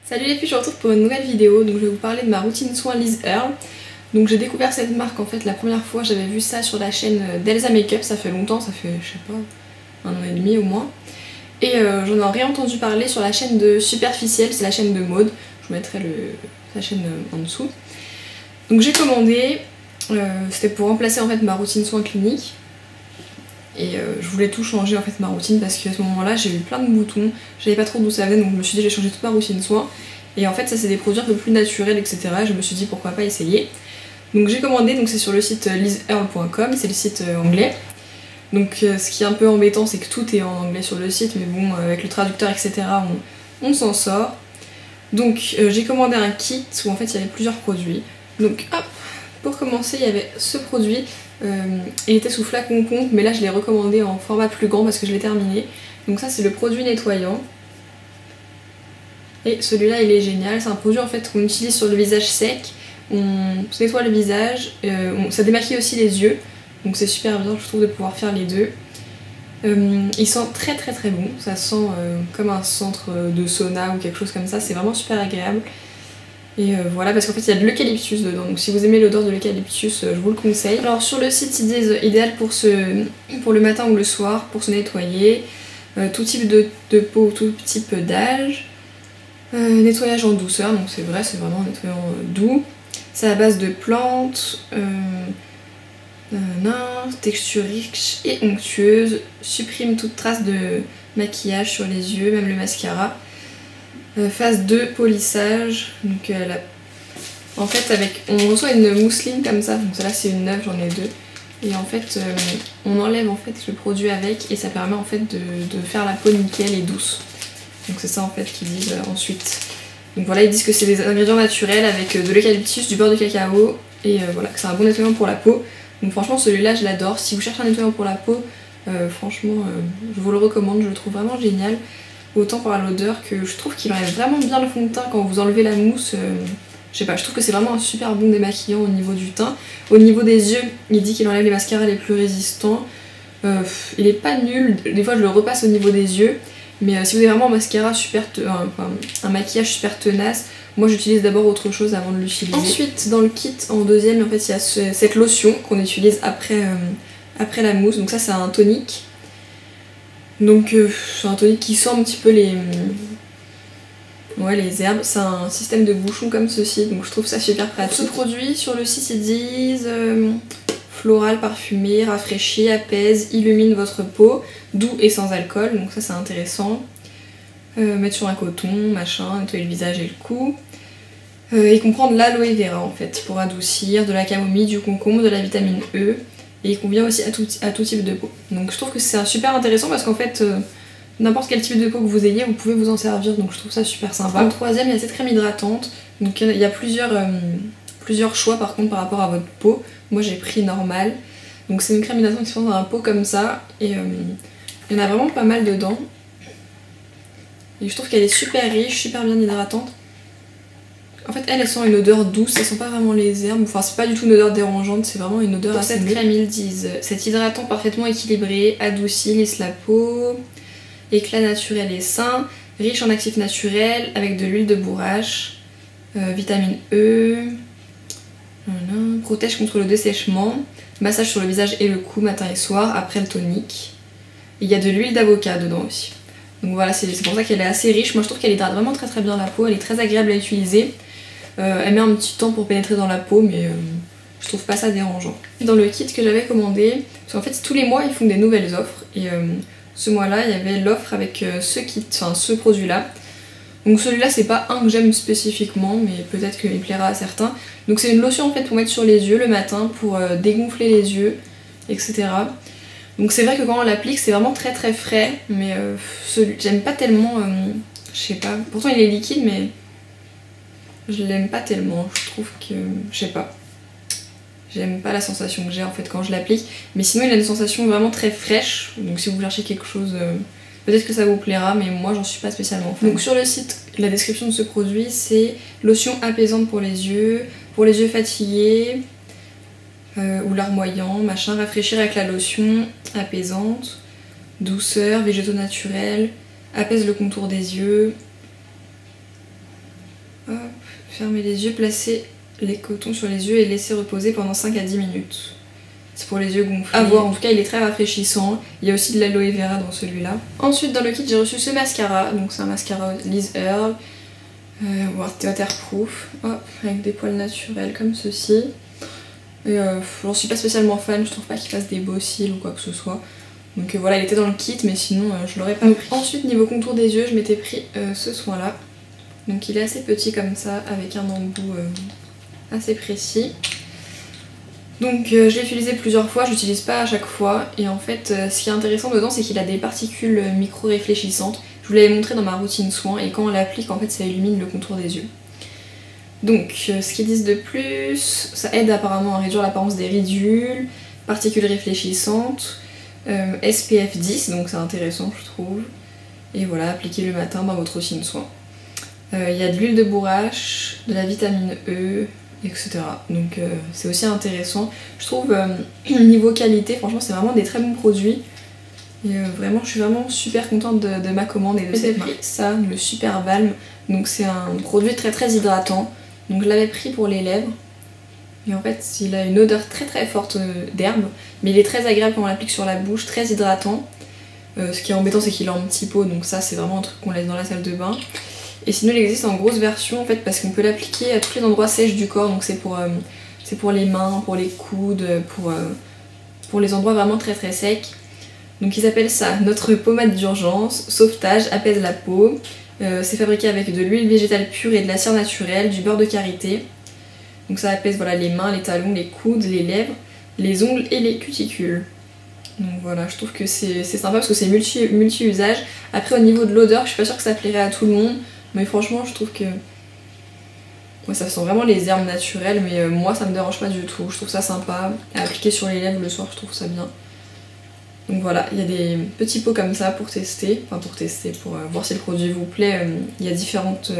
Salut les filles, je vous retrouve pour une nouvelle vidéo. Donc je vais vous parler de ma routine soin Liz Earle. Donc j'ai découvert cette marque en fait la première fois, j'avais vu ça sur la chaîne d'Elsa Makeup, ça fait longtemps, ça fait je sais pas, 1 an et demi au moins. Et j'en ai réentendu parler sur la chaîne de Superficielle, c'est la chaîne de Maude. Je vous mettrai sa chaîne en dessous. Donc j'ai commandé, c'était pour remplacer en fait ma routine soin clinique. Et je voulais tout changer en fait ma routine parce qu'à ce moment là j'ai eu plein de boutons, je savais pas trop d'où ça venait donc je me suis dit j'ai changé toute ma routine soin. Et en fait ça c'est des produits un peu plus naturels etc. Je me suis dit pourquoi pas essayer. Donc j'ai commandé, donc c'est sur le site lizeearle.com, c'est le site anglais. Donc ce qui est un peu embêtant c'est que tout est en anglais sur le site mais bon avec le traducteur etc. on s'en sort. Donc j'ai commandé un kit où en fait il y avait plusieurs produits. Donc hop, pour commencer il y avait ce produit. Il était sous flacon compte mais là je l'ai recommandé en format plus grand parce que je l'ai terminé. Donc ça c'est le produit nettoyant. Et celui-là il est génial, c'est un produit en fait qu'on utilise sur le visage sec. On se nettoie le visage, ça démaquille aussi les yeux. Donc c'est super bien je trouve de pouvoir faire les deux. Il sent très très très bon, ça sent comme un centre de sauna ou quelque chose comme ça, c'est vraiment super agréable. Et voilà, parce qu'en fait il y a de l'eucalyptus dedans, donc si vous aimez l'odeur de l'eucalyptus, je vous le conseille. Alors sur le site ils disent idéal pour le matin ou le soir, pour se nettoyer, tout type de peau, tout type d'âge, nettoyage en douceur, donc c'est vrai, c'est vraiment un nettoyant doux. C'est à base de plantes, texture riche et onctueuse, supprime toute trace de maquillage sur les yeux, même le mascara. Phase 2, polissage. Donc en fait on reçoit une mousseline comme ça, donc celle-là c'est une neuve, j'en ai deux. Et en fait on enlève en fait le produit avec et ça permet en fait de faire la peau nickel et douce. Donc c'est ça en fait qu'ils disent ensuite. Donc voilà, ils disent que c'est des ingrédients naturels avec de l'eucalyptus, du beurre de cacao et voilà, que c'est un bon nettoyant pour la peau. Donc franchement celui-là je l'adore, si vous cherchez un nettoyant pour la peau, franchement je vous le recommande, je le trouve vraiment génial. Autant par l'odeur que je trouve qu'il enlève vraiment bien le fond de teint quand vous enlevez la mousse. Je sais pas, je trouve que c'est vraiment un super bon démaquillant au niveau du teint. Au niveau des yeux, il dit qu'il enlève les mascaras les plus résistants. Il est pas nul, des fois je le repasse au niveau des yeux. Mais si vous avez vraiment un mascara un maquillage super tenace, moi j'utilise d'abord autre chose avant de l'utiliser. Ensuite dans le kit en deuxième en fait il y a cette lotion qu'on utilise après la mousse. Donc ça c'est un tonique. Donc c'est un tonique qui sent un petit peu les herbes. C'est un système de bouchon comme ceci, donc je trouve ça super pratique. Ce produit sur le site ils disent floral, parfumé, rafraîchit, apaise, illumine votre peau, doux et sans alcool, donc ça c'est intéressant. Mettre sur un coton, machin, nettoyer le visage et le cou. Il comprend de l'aloe vera en fait pour adoucir, de la camomille, du concombre, de la vitamine E. Et il convient aussi à tout type de peau. Donc je trouve que c'est super intéressant parce qu'en fait, n'importe quel type de peau que vous ayez, vous pouvez vous en servir. Donc je trouve ça super sympa. En troisième, il y a cette crème hydratante. Donc il y a plusieurs choix par contre par rapport à votre peau. Moi j'ai pris normal. Donc c'est une crème hydratante qui se passe dans un pot comme ça. Et il y en a vraiment pas mal dedans. Et je trouve qu'elle est super riche, super bien hydratante. En fait, elle sent une odeur douce, elle sent pas vraiment les herbes, enfin c'est pas du tout une odeur dérangeante, c'est vraiment une odeur assez. Pour cette crème, ils disent cet hydratant parfaitement équilibré, adoucit, lisse la peau, éclat naturel et sain, riche en actifs naturels, avec de l'huile de bourrache, vitamine E, protège contre le dessèchement, massage sur le visage et le cou matin et soir, après le tonique. Et il y a de l'huile d'avocat dedans aussi. Donc voilà, c'est pour ça qu'elle est assez riche, moi je trouve qu'elle hydrate vraiment très très bien la peau, elle est très agréable à utiliser. Elle met un petit temps pour pénétrer dans la peau mais je trouve pas ça dérangeant. Dans le kit que j'avais commandé, parce qu'en fait tous les mois ils font des nouvelles offres et ce mois là il y avait l'offre avec ce produit là. Donc celui-là c'est pas un que j'aime spécifiquement mais peut-être qu'il plaira à certains. Donc c'est une lotion en fait pour mettre sur les yeux le matin pour dégonfler les yeux etc. Donc c'est vrai que quand on l'applique c'est vraiment très très frais mais j'aime pas tellement, je sais pas, pourtant il est liquide mais je l'aime pas tellement, je trouve que, je sais pas, j'aime pas la sensation que j'ai en fait quand je l'applique, mais sinon il a une sensation vraiment très fraîche, donc si vous cherchez quelque chose, peut-être que ça vous plaira, mais moi j'en suis pas spécialement fan. Donc sur le site, la description de ce produit c'est lotion apaisante pour les yeux fatigués ou larmoyants, machin, rafraîchir avec la lotion, apaisante, douceur, végétaux naturels, apaise le contour des yeux. Hop, fermez les yeux, placez les cotons sur les yeux et laissez reposer pendant 5 à 10 minutes. C'est pour les yeux gonflés. À voir, en tout cas il est très rafraîchissant. Il y a aussi de l'aloe vera dans celui-là. Ensuite dans le kit j'ai reçu ce mascara, donc c'est un mascara Liz Earl, waterproof, hop, avec des poils naturels comme ceci. Et j'en suis pas spécialement fan, je trouve pas qu'il fasse des beaux cils ou quoi que ce soit. Donc voilà, il était dans le kit mais sinon je l'aurais pas pris. Ensuite niveau contour des yeux je m'étais pris ce soin là. Donc il est assez petit comme ça avec un embout assez précis. Donc je l'ai utilisé plusieurs fois, je l'utilise pas à chaque fois. Et en fait ce qui est intéressant dedans c'est qu'il a des particules micro réfléchissantes. Je vous l'avais montré dans ma routine soin et quand on l'applique en fait ça illumine le contour des yeux. Donc ce qu'ils disent de plus, ça aide apparemment à réduire l'apparence des ridules, particules réfléchissantes, SPF 10 donc c'est intéressant je trouve. Et voilà, appliquez le matin dans votre routine soin. Il y a de l'huile de bourrache, de la vitamine E, etc. Donc c'est aussi intéressant. Je trouve niveau qualité, franchement c'est vraiment des très bons produits. Et vraiment je suis vraiment super contente de ma commande et de cette marque. Ça, le Super Balm, donc c'est un produit très très hydratant. Donc je l'avais pris pour les lèvres. Et en fait il a une odeur très très forte d'herbe. Mais il est très agréable quand on l'applique sur la bouche, très hydratant. Ce qui est embêtant c'est qu'il est en petit pot, donc ça c'est vraiment un truc qu'on laisse dans la salle de bain. Et sinon il existe en grosse version en fait parce qu'on peut l'appliquer à tous les endroits sèches du corps, donc c'est pour les mains, pour les coudes, pour les endroits vraiment très très secs. Donc ils appellent ça notre pommade d'urgence, sauvetage, apaise la peau. C'est fabriqué avec de l'huile végétale pure et de la cire naturelle, du beurre de karité. Donc ça apaise voilà, les mains, les talons, les coudes, les lèvres, les ongles et les cuticules. Donc voilà, je trouve que c'est sympa parce que c'est multi-usage. Après au niveau de l'odeur, je suis pas sûre que ça plairait à tout le monde. Mais franchement je trouve que ouais, ça sent vraiment les herbes naturelles, mais moi ça me dérange pas du tout. Je trouve ça sympa à appliquer sur les lèvres le soir, je trouve ça bien. Donc voilà, il y a des petits pots comme ça pour tester, pour voir si le produit vous plaît. Il y a différentes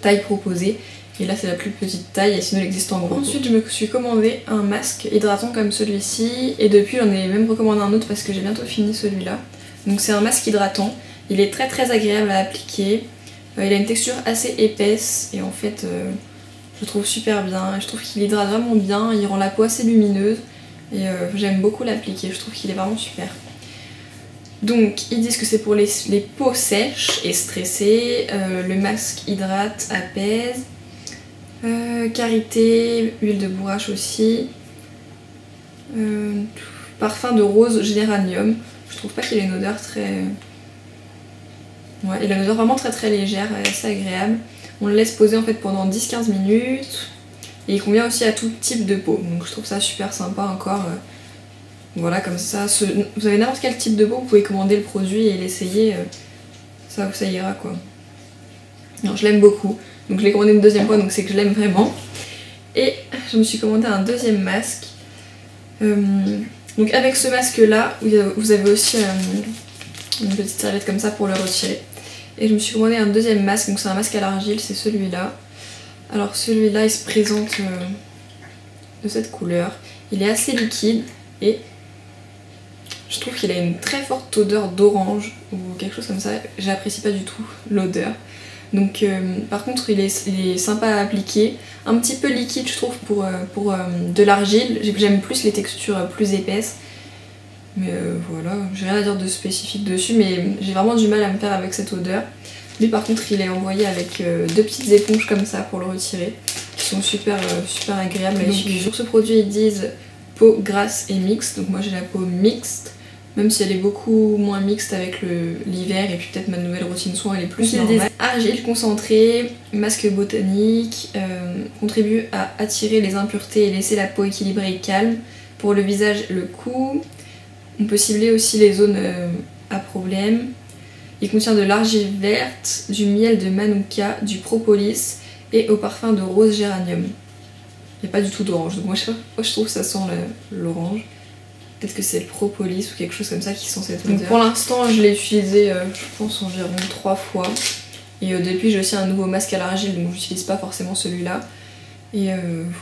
tailles proposées. Et là c'est la plus petite taille et sinon il existe en gros. Ensuite je me suis commandé un masque hydratant comme celui-ci. Et depuis j'en ai même recommandé un autre parce que j'ai bientôt fini celui-là. Donc c'est un masque hydratant. Il est très très agréable à appliquer. Il a une texture assez épaisse et en fait je le trouve super bien. Je trouve qu'il hydrate vraiment bien, il rend la peau assez lumineuse et j'aime beaucoup l'appliquer, je trouve qu'il est vraiment super. Donc ils disent que c'est pour les peaux sèches et stressées, le masque hydrate, apaise, karité, huile de bourrache aussi, parfum de rose géranium. Je trouve pas qu'il ait une odeur très... Ouais, il a une odeur vraiment très très légère et assez agréable. On le laisse poser en fait pendant 10-15 minutes. Et il convient aussi à tout type de peau. Donc je trouve ça super sympa encore. Voilà, comme ça. Vous avez n'importe quel type de peau, vous pouvez commander le produit et l'essayer. Ça ira quoi. Non, je l'aime beaucoup. Donc je l'ai commandé une deuxième fois, donc c'est que je l'aime vraiment. Et je me suis commandé un deuxième masque. Donc avec ce masque là, vous avez aussi une petite serviette comme ça pour le retirer. Et je me suis commandé un deuxième masque, donc c'est un masque à l'argile, c'est celui-là. Alors celui-là il se présente de cette couleur. Il est assez liquide et je trouve qu'il a une très forte odeur d'orange ou quelque chose comme ça. J'apprécie pas du tout l'odeur. Donc par contre il est sympa à appliquer. Un petit peu liquide je trouve pour de l'argile. J'aime plus les textures plus épaisses. Mais voilà, j'ai rien à dire de spécifique dessus, mais j'ai vraiment du mal à me faire avec cette odeur. Lui par contre il est envoyé avec deux petites éponges comme ça pour le retirer, qui sont super agréables à utiliser. Sur ce produit ils disent peau grasse et mixte, donc moi j'ai la peau mixte, même si elle est beaucoup moins mixte avec l'hiver et puis peut-être ma nouvelle routine soin elle est plus normale. Ils disent argile concentré, masque botanique, contribue à attirer les impuretés et laisser la peau équilibrée et calme. Pour le visage, le cou. On peut cibler aussi les zones à problème. Il contient de l'argile verte, du miel de manuka, du propolis et au parfum de rose géranium. Il n'y a pas du tout d'orange, donc moi je trouve que ça sent l'orange. Peut-être que c'est le propolis ou quelque chose comme ça qui sent cette odeur. Donc pour l'instant je l'ai utilisé je pense environ 3 fois. Et depuis j'ai aussi un nouveau masque à l'argile, donc j'utilise pas forcément celui-là. Et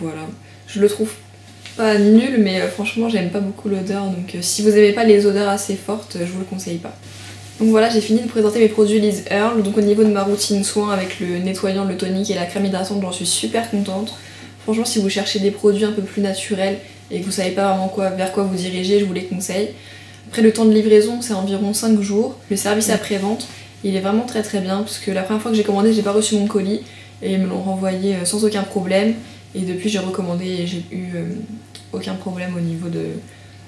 voilà, je le trouve pas nul, mais franchement j'aime pas beaucoup l'odeur, donc si vous aimez pas les odeurs assez fortes, je vous le conseille pas. Donc voilà, j'ai fini de présenter mes produits Liz Earl. Donc au niveau de ma routine soin avec le nettoyant, le tonique et la crème hydratante, j'en suis super contente. Franchement, si vous cherchez des produits un peu plus naturels et que vous savez pas vraiment vers quoi vous diriger, je vous les conseille. Après, le temps de livraison, c'est environ 5 jours. Le service après-vente, il est vraiment très très bien parce que la première fois que j'ai commandé, j'ai pas reçu mon colis et ils me l'ont renvoyé sans aucun problème. Et depuis, j'ai recommandé et j'ai eu aucun problème au niveau de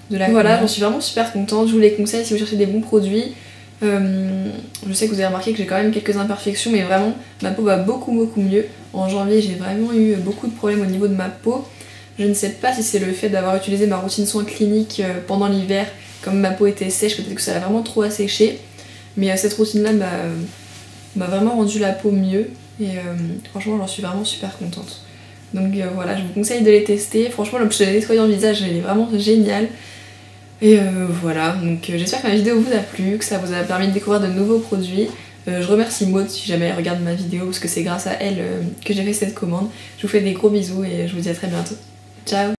la commande. Voilà, j'en suis vraiment super contente. Je vous les conseille si vous cherchez des bons produits. Je sais que vous avez remarqué que j'ai quand même quelques imperfections, mais vraiment ma peau va beaucoup mieux. En janvier, j'ai vraiment eu beaucoup de problèmes au niveau de ma peau. Je ne sais pas si c'est le fait d'avoir utilisé ma routine soin clinique pendant l'hiver, comme ma peau était sèche, peut-être que ça a vraiment trop asséché. Mais cette routine-là m'a vraiment rendu la peau mieux et franchement, j'en suis vraiment super contente. Donc voilà, je vous conseille de les tester. Franchement, le nettoyant visage, il est vraiment génial. Et voilà, donc j'espère que ma vidéo vous a plu, que ça vous a permis de découvrir de nouveaux produits. Je remercie Maud si jamais elle regarde ma vidéo parce que c'est grâce à elle que j'ai fait cette commande. Je vous fais des gros bisous et je vous dis à très bientôt. Ciao!